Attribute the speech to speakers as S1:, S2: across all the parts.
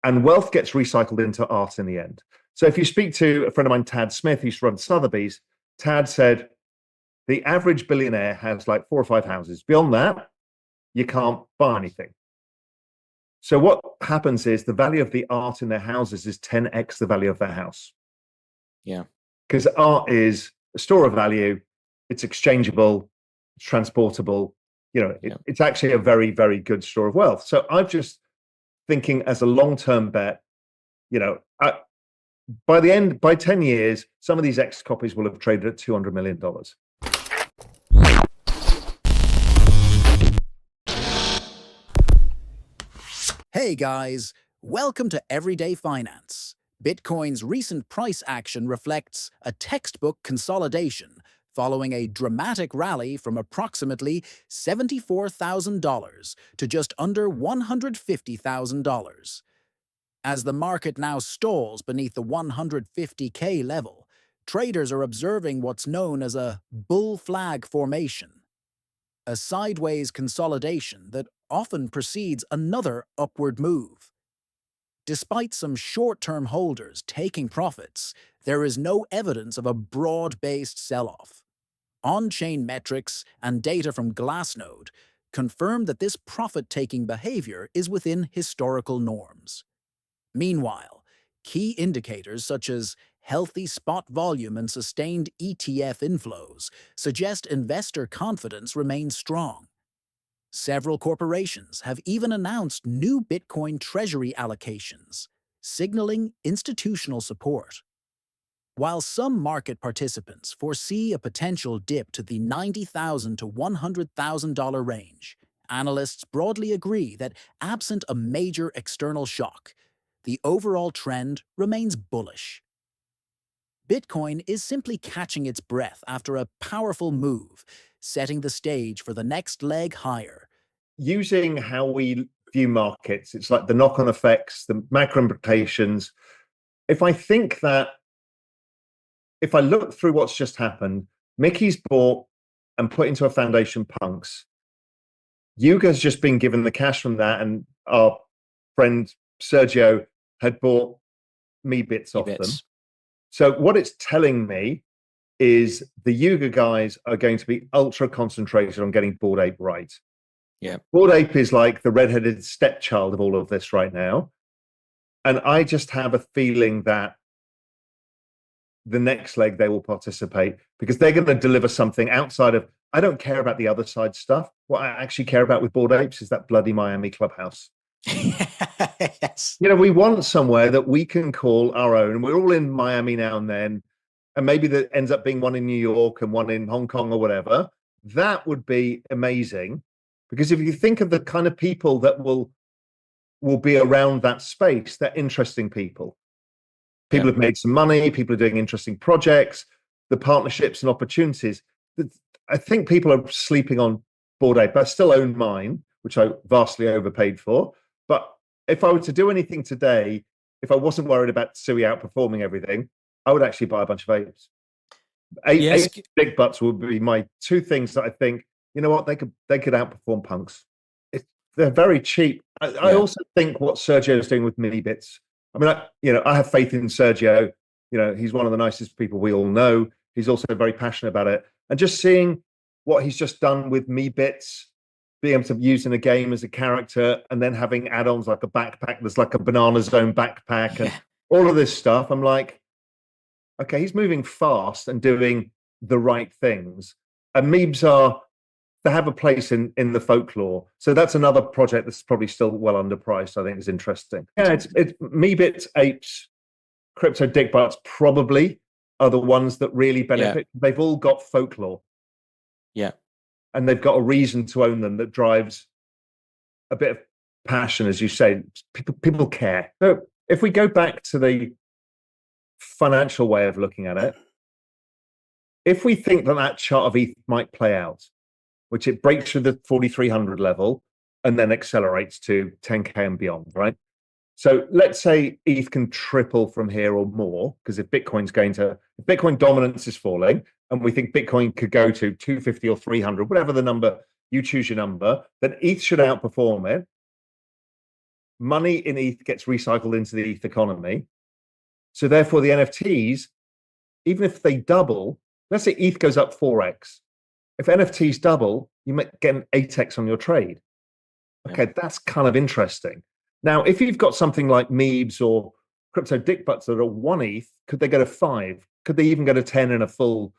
S1: And wealth gets recycled into art in the end. So if you speak to a friend of mine, Tad Smith, who used to run Sotheby's, Tad said the average billionaire has like 4 or 5 houses. Beyond that, you can't buy anything. So what happens is the value of the art in their houses is 10x the value of their house.
S2: Yeah.
S1: Because art is a store of value, it's exchangeable, it's transportable. It's actually a very, very good store of wealth. So I'm just thinking as a long-term bet, by 10 years, some of these X copies will have traded at $200 million.
S3: Hey guys, welcome to Everyday Finance. Bitcoin's recent price action reflects a textbook consolidation following a dramatic rally from approximately $74,000 to just under $150,000. As the market now stalls beneath the 150K level, traders are observing what's known as a bull flag formation, a sideways consolidation that often precedes another upward move. Despite some short-term holders taking profits, there is no evidence of a broad-based sell-off. On-chain metrics and data from Glassnode confirm that this profit-taking behavior is within historical norms. Meanwhile, key indicators such as healthy spot volume and sustained ETF inflows suggest investor confidence remains strong. Several corporations have even announced new Bitcoin treasury allocations, signaling institutional support. While some market participants foresee a potential dip to the $90,000 to $100,000 range, analysts broadly agree that absent a major external shock, the overall trend remains bullish. Bitcoin is simply catching its breath after a powerful move, setting the stage for the next leg higher.
S1: Using how we view markets, it's like the knock-on effects, the macro implications. If I look through what's just happened, Mickey's bought and put into a foundation Punks. Yuga's just been given the cash from that, and our friend Sergio had bought Bits off them. So what it's telling me is the Yuga guys are going to be ultra concentrated on getting Bored Ape right.
S2: Yeah.
S1: Bored Ape is like the redheaded stepchild of all of this right now. And I just have a feeling that the next leg they will participate because they're going to deliver something outside of, I don't care about the other side stuff. What I actually care about with Bored Apes is that bloody Miami clubhouse.
S2: Yes.
S1: We want somewhere that we can call our own. We're all in Miami now and then, and maybe there ends up being one in New York and one in Hong Kong or whatever. That would be amazing, because if you think of the kind of people that will be around that space, they're interesting people. People have made some money. People are doing interesting projects. The partnerships and opportunities. I think people are sleeping on Bored Ape. I still own mine, which I vastly overpaid for. But if I were to do anything today, if I wasn't worried about Sui outperforming everything, I would actually buy a bunch of apes. Eight big butts would be my two things that I think, you know what, they could outperform Punks. They're very cheap. I also think what Sergio is doing with Bits. I mean, I have faith in Sergio. He's one of the nicest people we all know. He's also very passionate about it. And just seeing what he's just done with Bits, being able to use in a game as a character, and then having add-ons like a backpack. There's like a Banana Zone backpack and all of this stuff. I'm like, okay, he's moving fast and doing the right things. And Meebs they have a place in the folklore. So that's another project that's probably still well underpriced. I think is interesting. Yeah, it's Bits, apes, crypto dick butts probably are the ones that really benefit. Yeah. They've all got folklore.
S2: Yeah.
S1: And they've got a reason to own them that drives a bit of passion, as you say. People care. So if we go back to the financial way of looking at it, if we think that chart of ETH might play out, which it breaks through the 4,300 level and then accelerates to 10K and beyond, right? So let's say ETH can triple from here or more, because if Bitcoin dominance is falling, and we think Bitcoin could go to 250 or 300, whatever the number, you choose your number, then ETH should outperform it. money in ETH gets recycled into the ETH economy. So therefore the NFTs, even if they double, let's say ETH goes up 4x. If NFTs double, you might get an 8x on your trade. Okay, that's kind of interesting. Now, if you've got something like Meebs or crypto dick butts that are 1 ETH, could they go to 5? Could they even go to 10 in a full,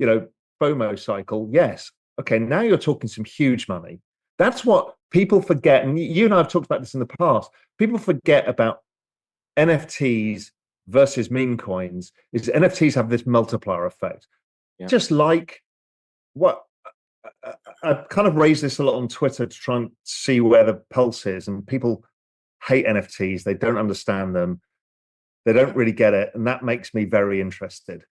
S1: FOMO cycle? Yes. Okay, now you're talking some huge money. That's what people forget. And you and I have talked about this in the past. People forget about NFTs versus meme coins is NFTs have this multiplier effect. Yeah. Just like what I've kind of raised this a lot on Twitter to try and see where the pulse is, and people hate NFTs. They don't understand them. They don't really get it. And that makes me very interested.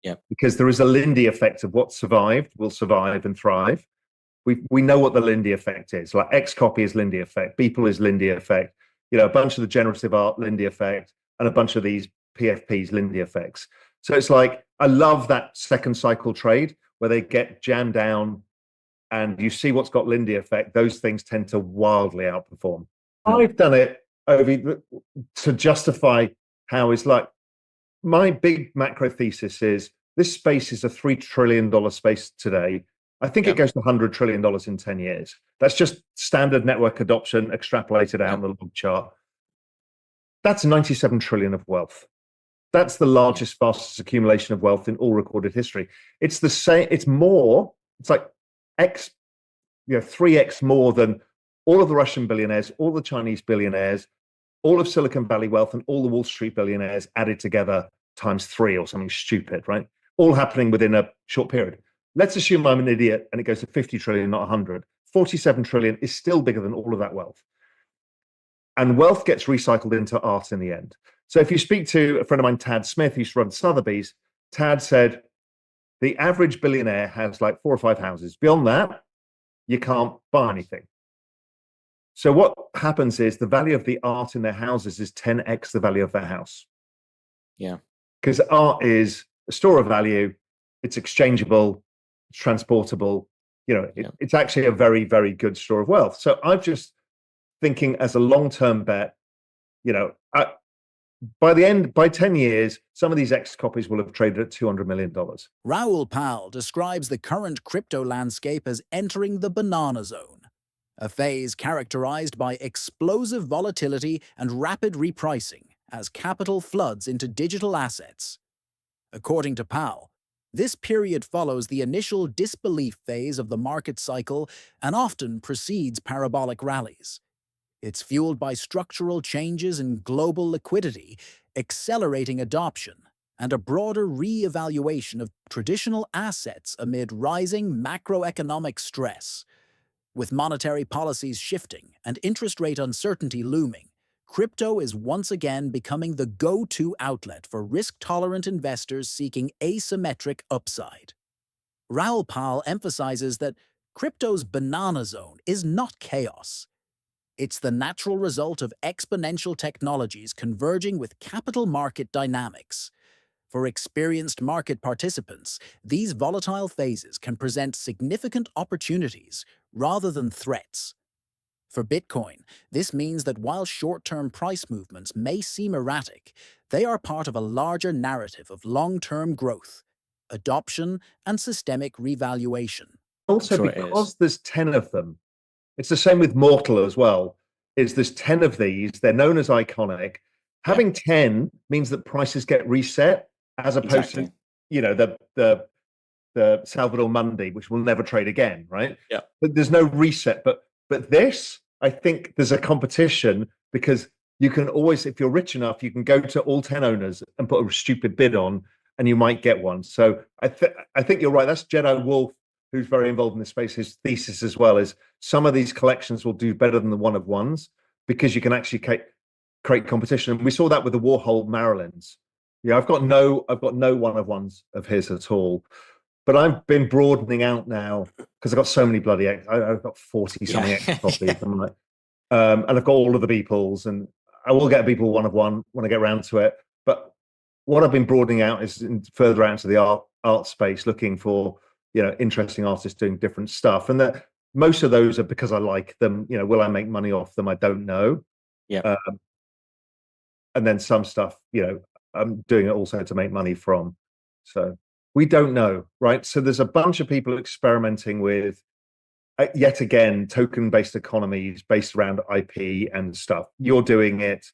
S2: Yeah.
S1: Because there is a Lindy effect of what survived will survive and thrive. We know what the Lindy effect is. Like Xcopy is Lindy effect, Beeple is Lindy effect, a bunch of the generative art Lindy effect, and a bunch of these PFPs Lindy effects. So it's like, I love that second cycle trade where they get jammed down and you see what's got Lindy effect. Those things tend to wildly outperform. I've done it over to justify how it's like, my big macro thesis is this space is a $3 trillion space today. I think it goes to $100 trillion in 10 years. That's just standard network adoption extrapolated out on the log chart. That's 97 trillion of wealth. That's the largest, fastest accumulation of wealth in all recorded history. It's the same, it's more, it's like 3x more than all of the Russian billionaires, all the Chinese billionaires, all of Silicon Valley wealth, and all the Wall Street billionaires added together times 3 or something stupid, right? All happening within a short period. Let's assume I'm an idiot and it goes to 50 trillion, not 100. 47 trillion is still bigger than all of that wealth. And wealth gets recycled into art in the end. So if you speak to a friend of mine, Tad Smith, who used to run Sotheby's, Tad said, the average billionaire has like 4 or 5 houses. Beyond that, you can't buy anything. So what happens is the value of the art in their houses is 10x the value of their house.
S2: Yeah.
S1: Because art is a store of value, it's exchangeable, it's transportable, it's actually a very, very good store of wealth. So I'm just thinking as a long-term bet, by 10 years, some of these X copies will have traded at $200 million.
S3: Raoul Pal describes the current crypto landscape as entering the banana zone, a phase characterized by explosive volatility and rapid repricing as capital floods into digital assets. According to Pal, this period follows the initial disbelief phase of the market cycle and often precedes parabolic rallies. It's fueled by structural changes in global liquidity, accelerating adoption, and a broader re-evaluation of traditional assets amid rising macroeconomic stress. With monetary policies shifting and interest rate uncertainty looming, crypto is once again becoming the go-to outlet for risk-tolerant investors seeking asymmetric upside. Raoul Pal emphasizes that crypto's banana zone is not chaos. It's the natural result of exponential technologies converging with capital market dynamics. For experienced market participants, these volatile phases can present significant opportunities rather than threats. For Bitcoin, this means that while short-term price movements may seem erratic, they are part of a larger narrative of long-term growth, adoption, and systemic revaluation.
S1: Also, because there's 10 of them, it's the same with Mortal as well. There's 10 of these. They're known as iconic. Having 10 means that prices get reset, as opposed to, the Salvador Mundi, which will never trade again, right?
S2: Yeah.
S1: But there's no reset. But this, I think there's a competition because you can always, if you're rich enough, you can go to all 10 owners and put a stupid bid on, and you might get one. So I think you're right. That's Jedi Wolf, who's very involved in this space. His thesis as well is some of these collections will do better than the one of ones because you can actually create competition. And we saw that with the Warhol Marilyns. Yeah, I've got no one of ones of his at all. But I've been broadening out now because I've got so many bloody I've got 40 something X copies. I'm like, and I've got all of the Beeples, and I will get a Beeple one of one when I get around to it. But what I've been broadening out is further out into the art space, looking for interesting artists doing different stuff. And that most of those are because I like them. Will I make money off them? I don't know.
S2: Yeah.
S1: And then some stuff, I'm doing it also to make money from. So we don't know, right? So there's a bunch of people experimenting with, yet again, token-based economies based around IP and stuff. You're doing it,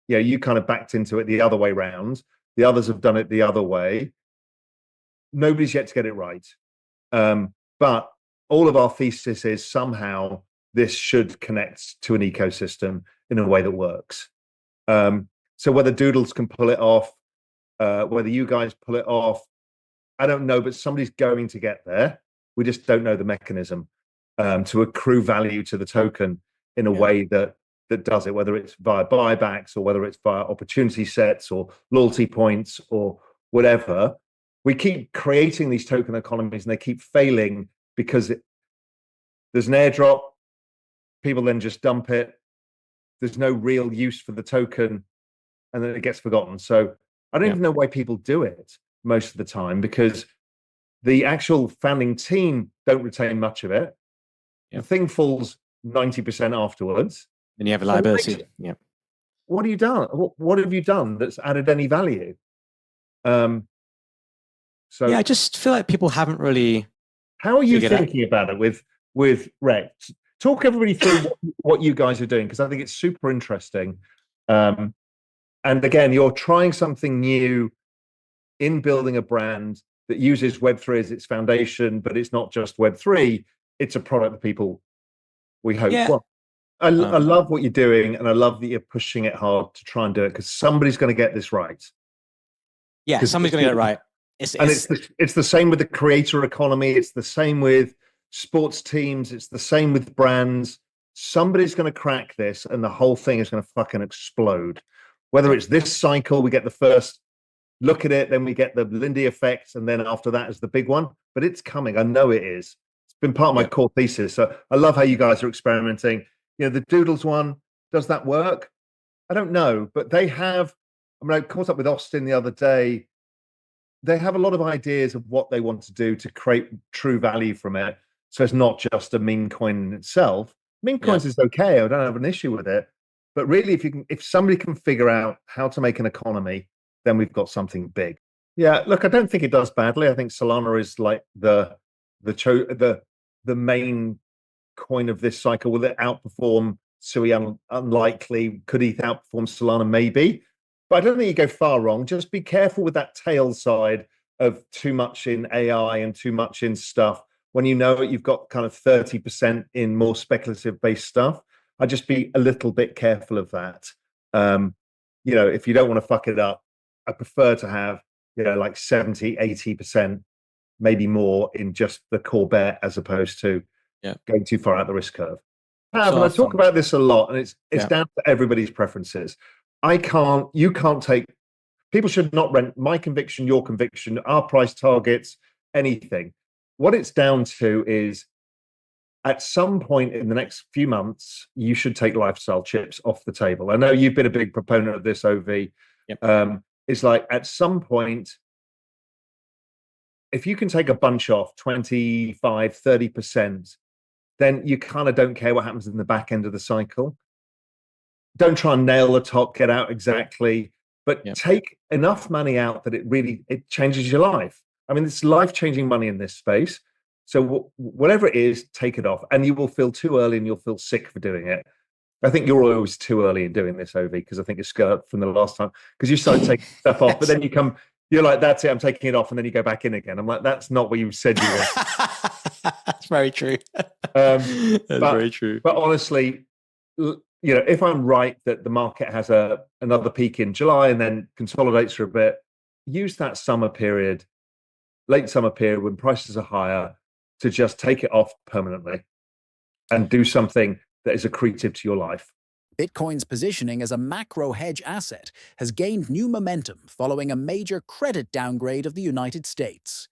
S1: you kind of backed into it the other way round. The others have done it the other way. Nobody's yet to get it right. But all of our thesis is somehow this should connect to an ecosystem in a way that works. So whether Doodles can pull it off, whether you guys pull it off, I don't know, but somebody's going to get there. We just don't know the mechanism to accrue value to the token in a way that does it, whether it's via buybacks or whether it's via opportunity sets or loyalty points or whatever. We keep creating these token economies and they keep failing because there's an airdrop, people then just dump it. There's no real use for the token, and then it gets forgotten. So I don't even know why people do it most of the time, because the actual founding team don't retain much of it. The thing falls 90% afterwards.
S2: And you have a liability. Yeah.
S1: What have you done? What have you done that's added any value? So
S2: I just feel like people haven't really.
S1: How are you thinking about it with Rex? Talk everybody through what you guys are doing, because I think it's super interesting. And again, you're trying something new in building a brand that uses Web3 as its foundation, but it's not just Web3. It's a product that people, we hope.
S2: Yeah.
S1: Well, I love what you're doing, and I love that you're pushing it hard to try and do it, because somebody's going to get this right.
S2: Yeah, somebody's going to get it right.
S1: It's the same with the creator economy. It's the same with sports teams. It's the same with brands. Somebody's going to crack this, and the whole thing is going to fucking explode. Whether it's this cycle, we get the first look at it, then we get the Lindy effect, and then after that is the big one. But it's coming. I know it is. It's been part of my core thesis. So I love how you guys are experimenting. The Doodles one, does that work? I don't know, but they have. I caught up with Austin the other day. They have a lot of ideas of what they want to do to create true value from it. So it's not just a meme coin in itself. Meme coins is okay. I don't have an issue with it. But really, if somebody can figure out how to make an economy, then we've got something big. Yeah, look, I don't think it does badly. I think Solana is like the main coin of this cycle. Will it outperform Sui? Unlikely. Could ETH outperform Solana? Maybe. But I don't think you go far wrong. Just be careful with that tail side of too much in AI and too much in stuff. When you know you've got kind of 30% in more speculative based stuff, I'd just be a little bit careful of that. If you don't want to fuck it up, I prefer to have, like 70, 80%, maybe more in just the core bet, as opposed to going too far out the risk curve. But I talk about this a lot, and it's down to everybody's preferences. You can't take, people should not rent my conviction, your conviction, our price targets, anything. What it's down to is, at some point in the next few months, you should take lifestyle chips off the table. I know you've been a big proponent of this, OV. It's like, at some point, if you can take a bunch off 25, 30%, then you kind of don't care what happens in the back end of the cycle. Don't try and nail the top, get out exactly, but take enough money out that it changes your life. I mean, it's life-changing money in this space. So whatever it is, take it off, and you will feel too early and you'll feel sick for doing it. I think you're always too early in doing this, OV, because I think it's skirt from the last time, because you started taking stuff off, but then you're like, that's it, I'm taking it off, and then you go back in again. I'm like, that's not what you said you were.
S2: That's very true. That's very true.
S1: But honestly, if I'm right that the market has another peak in July and then consolidates for a bit, use that summer period, late summer period when prices are higher, to just take it off permanently and do something that is accretive to your life.
S3: Bitcoin's positioning as a macro hedge asset has gained new momentum following a major credit downgrade of the United States.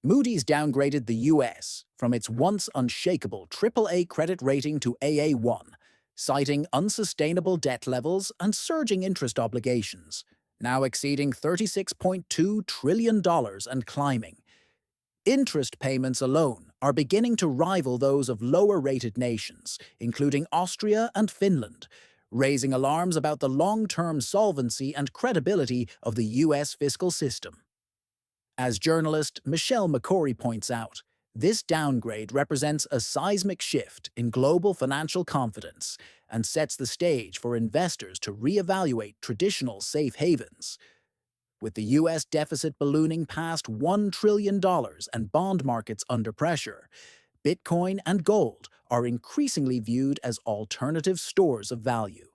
S3: Moody's downgraded the US from its once unshakable AAA credit rating to AA1, citing unsustainable debt levels and surging interest obligations, now exceeding $36.2 trillion and climbing. Interest payments alone are beginning to rival those of lower-rated nations, including Austria and Finland, raising alarms about the long-term solvency and credibility of the US fiscal system. As journalist Michelle McCory points out, this downgrade represents a seismic shift in global financial confidence and sets the stage for investors to reevaluate traditional safe havens. With the US deficit ballooning past $1 trillion and bond markets under pressure, Bitcoin and gold are increasingly viewed as alternative stores of value.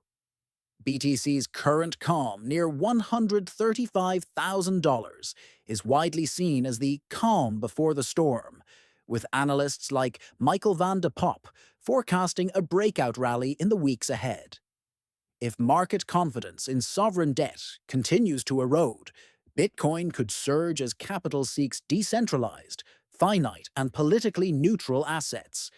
S3: BTC's current calm, near $135,000, is widely seen as the calm before the storm, with analysts like Michael van de Poppe forecasting a breakout rally in the weeks ahead. If market confidence in sovereign debt continues to erode, Bitcoin could surge as capital seeks decentralized, finite, and politically neutral assets,